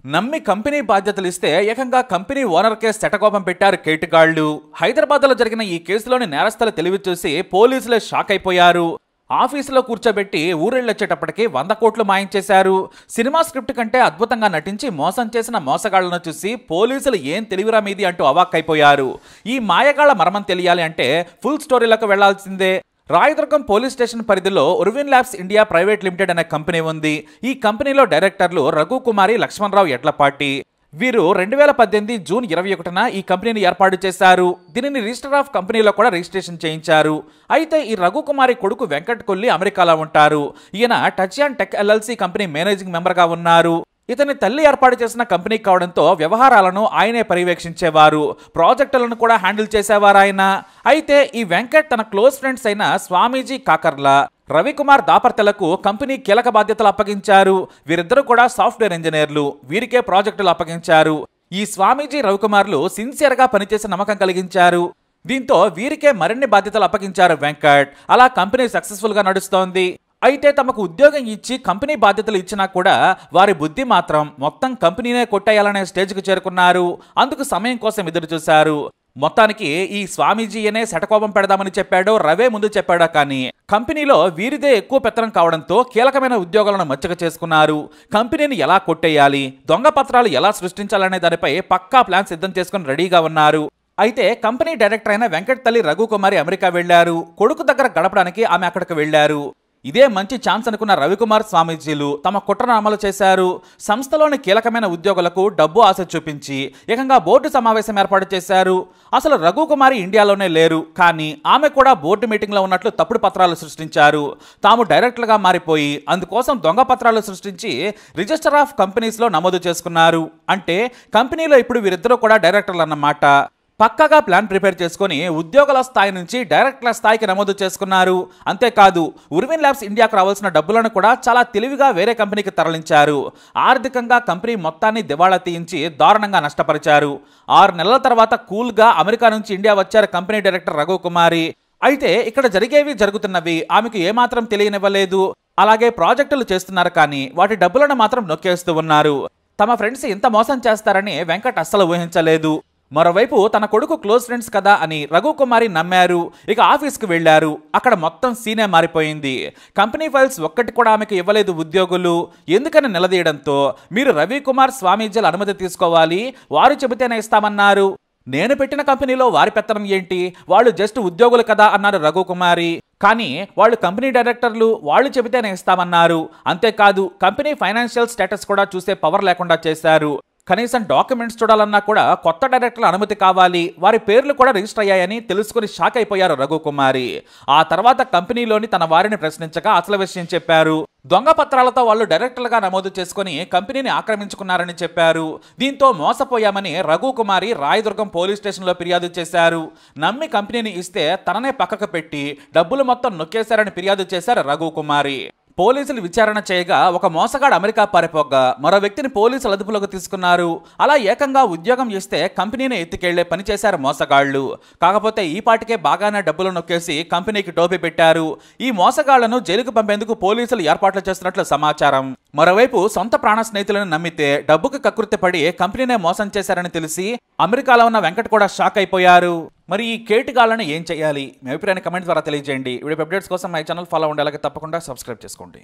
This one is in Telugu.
నమ్మి కంపెనీ బాధ్యతలు ఇస్తే ఏకంగా కంపెనీ ఓనర్కే శటకోపం పెట్టారు కేటుగాళ్లు. హైదరాబాద్లో జరిగిన ఈ కేసులోని నేరస్తుల తెలివి చూసి పోలీసులే షాక్ అయిపోయారు. ఆఫీసులో కూర్చోబెట్టి ఊరెళ్ళొచ్చేటప్పటికి 100 కోట్లు మాయించేశారు. సినిమా స్క్రిప్ట్ కంటే అద్భుతంగా నటించి మోసం చేసిన మోసగాళ్లను చూసి పోలీసులు ఏం తెలివిరా మీది అంటూ అవాక్కైపోయారు. ఈ మాయగాళ్ల మర్మం తెలియాలి అంటే ఫుల్ స్టోరీలకు వెళ్లాల్సిందే. రాయదుర్గం పోలీస్ స్టేషన్ పరిధిలో ఉర్విన్ ల్యాబ్స్ ఇండియా ప్రైవేట్ లిమిటెడ్ అనే కంపెనీ ఉంది. ఈ కంపెనీలో డైరెక్టర్లు రఘుకుమారి, లక్ష్మణరావు ఎడ్లపాటి. వీరు 2018 జూన్ 21న ఈ కంపెనీని ఏర్పాటు చేశారు. దీనిని రిజిస్టర్ ఆఫ్ కంపెనీలో కూడా రిజిస్ట్రేషన్ చేయించారు. అయితే ఈ రఘుకుమారి కొడుకు వెంకట్ కొల్లి అమెరికాలో ఉంటారు. ఈయన touch and tech LLC company managing మెంబర్గా ఉన్నారు. ఇతని తల్లి ఏర్పాటు చేసిన కంపెనీ కావడంతో వ్యవహారాలను ఆయనే పర్యవేక్షించేవారు. ప్రాజెక్టులను కూడా హ్యాండిల్ చేసేవారు ఆయన. అయితే ఈ వెంకట్ తన క్లోజ్ ఫ్రెండ్స్ అయిన స్వామీజీ కాకర్ల, రవికుమార్ దాపర్తెలకు కంపెనీ కీలక బాధ్యతలు అప్పగించారు. వీరిద్దరూ కూడా సాఫ్ట్వేర్ ఇంజనీర్లు. వీరికే ప్రాజెక్టులు అప్పగించారు. ఈ స్వామీజీ, రవికుమార్లు సిన్సియర్గా పనిచేసి నమ్మకం కలిగించారు. దీంతో వీరికే మరిన్ని బాధ్యతలు అప్పగించారు వెంకట్. అలా కంపెనీ సక్సెస్ఫుల్గా నడుస్తోంది. అయితే తమకు ఉద్యోగం ఇచ్చి కంపెనీ బాధ్యతలు ఇచ్చినా కూడా వారి బుద్ధి మాత్రం మొత్తం కంపెనీనే కొట్టేయాలనే స్టేజ్కి చేరుకున్నారు. అందుకు సమయం కోసం ఎదురు చూశారు. మొత్తానికి ఈ స్వామీజీయనే శటకోపం పెడదామని చెప్పాడో, రవే ముందు చెప్పాడో కానీ కంపెనీలో వీరిదే ఎక్కువ పెత్తనం కావడంతో కీలకమైన ఉద్యోగాలను మచ్చక చేసుకున్నారు. కంపెనీని ఎలా కొట్టేయాలి, దొంగ పత్రాలు ఎలా సృష్టించాలనే దానిపై పక్కా ప్లాన్ సిద్ధం చేసుకుని రెడీగా ఉన్నారు. అయితే కంపెనీ డైరెక్టర్ అయిన వెంకట్ తల్లి రఘుకుమారి అమెరికా వెళ్లారు. కొడుకు దగ్గర గడపడానికి ఆమె అక్కడికి వెళ్లారు. ఇదే మంచి ఛాన్స్ అనుకున్న రవికుమార్, స్వామీజీలు తమ కుట్రను అమలు చేశారు. సంస్థలోని కీలకమైన ఉద్యోగులకు డబ్బు ఆశ చూపించి ఏకంగా బోర్డు సమావేశం ఏర్పాటు చేశారు. అసలు రఘుకుమారి ఇండియాలోనే లేరు, కానీ ఆమె కూడా బోర్డు మీటింగ్లో ఉన్నట్లు తప్పుడు పత్రాలు సృష్టించారు. తాము డైరెక్టర్గా మారిపోయి అందుకోసం దొంగ పత్రాలు సృష్టించి రిజిస్టర్ ఆఫ్ కంపెనీస్లో నమోదు చేసుకున్నారు. అంటే కంపెనీలో ఇప్పుడు వీరిద్దరూ కూడా డైరెక్టర్లు అన్నమాట. పక్కాగా ప్లాన్ ప్రిపేర్ చేసుకుని ఉద్యోగుల స్థాయి నుంచి డైరెక్టర్ల స్థాయికి నమోదు చేసుకున్నారు. అంతేకాదు ఉర్విన్ ల్యాబ్స్ ఇండియాకు రావాల్సిన డబ్బులను కూడా చాలా తెలివిగా వేరే కంపెనీకి తరలించారు. ఆర్థికంగా కంపెనీ మొత్తాన్ని దివాళా తీయించి దారుణంగా నష్టపరిచారు. 6 నెలల తర్వాత కూల్గా అమెరికా నుంచి ఇండియా వచ్చారు కంపెనీ డైరెక్టర్ రఘుకుమారి. అయితే ఇక్కడ జరిగేవి జరుగుతున్నవి ఆమెకు ఏమాత్రం తెలియనివ్వలేదు. అలాగే ప్రాజెక్టులు చేస్తున్నారు కానీ వాటి డబ్బులను మాత్రం నొక్కేస్తూ ఉన్నారు. తమ ఫ్రెండ్స్ ఇంత మోసం చేస్తారని వెంకట్ అస్సలు ఊహించలేదు. మరోవైపు తన కొడుకు క్లోజ్ ఫ్రెండ్స్ కదా అని రఘుకుమారి నమ్మారు. ఇక ఆఫీస్కి వెళ్లారు. అక్కడ మొత్తం సీనే మారిపోయింది. కంపెనీ ఫైల్స్ ఒక్కటి కూడా ఆమెకు ఇవ్వలేదు ఉద్యోగులు. ఎందుకని నిలదీయడంతో మీరు రవికుమార్, స్వామీజీల అనుమతి తీసుకోవాలి, వారు చెబితేనే ఇస్తామన్నారు. నేను పెట్టిన కంపెనీలో వారి పెత్తనం ఏంటి, వాళ్ళు జస్ట్ ఉద్యోగులు కదా అన్నారు రఘుకుమారి. కానీ వాళ్ళు కంపెనీ డైరెక్టర్లు, వాళ్ళు చెబితేనే ఇస్తామన్నారు. అంతేకాదు కంపెనీ ఫైనాన్షియల్ స్టేటస్ కూడా చూసే పవర్ లేకుండా చేశారు. కనీసం డాక్యుమెంట్స్ చూడాలన్నా కూడా కొత్త డైరెక్టర్ల అనుమతి కావాలి. వారి పేర్లు కూడా రిజిస్టర్ అయ్యాయని తెలుసుకుని షాక్ అయిపోయారు రఘుకుమారి. ఆ తర్వాత కంపెనీలోని తన వారిని ప్రశ్నించగా అసలు విషయం చెప్పారు. దొంగ పత్రాలతో వాళ్ళు డైరెక్టర్లుగా నమోదు చేసుకుని కంపెనీని ఆక్రమించుకున్నారని చెప్పారు. దీంతో మోసపోయామని రఘుకుమారి రాయదుర్గం పోలీస్ స్టేషన్లో ఫిర్యాదు చేశారు. నమ్మి కంపెనీని ఇస్తే తననే పక్కకు పెట్టి డబ్బులు మొత్తం నొక్కేశారని ఫిర్యాదు చేశారు రఘుకుమారి. పోలీసులు విచారణ చేయగా ఒక మోసగాడు అమెరికా పారిపోగా మరో వ్యక్తిని పోలీసులు అదుపులోకి తీసుకున్నారు. అలా ఏకంగా ఉద్యోగం ఇస్తే కంపెనీని ఎత్తుకెళ్లే పని చేశారు మోసగాళ్లు. కాకపోతే ఈ పాటికే బాగానే డబ్బులు నొక్కేసి కంపెనీకి టోపీ పెట్టారు. ఈ మోసగాళ్లను జైలుకు పంపేందుకు పోలీసులు ఏర్పాట్లు చేస్తున్నట్లు సమాచారం. మరోవైపు సొంత ప్రాణ స్నేహితులను నమ్మితే డబ్బుకు కకృతి పడి కంపెనీనే మోసం చేశారని తెలిసి అమెరికాలో ఉన్న వెంకట్ కూడా షాక్ అయిపోయారు. మరి ఈ కేటుగాళ్లను ఏం చేయాలి? మీ అభిప్రాయాన్ని కమెంట్ ద్వారా తెలియజేయండి. వీడియో అప్డేట్స్ కోసం మై ఛానల్ ఫాలో అవ్వండి. అలాగే తప్పకుండా సబ్స్క్రైబ్ చేసుకోండి.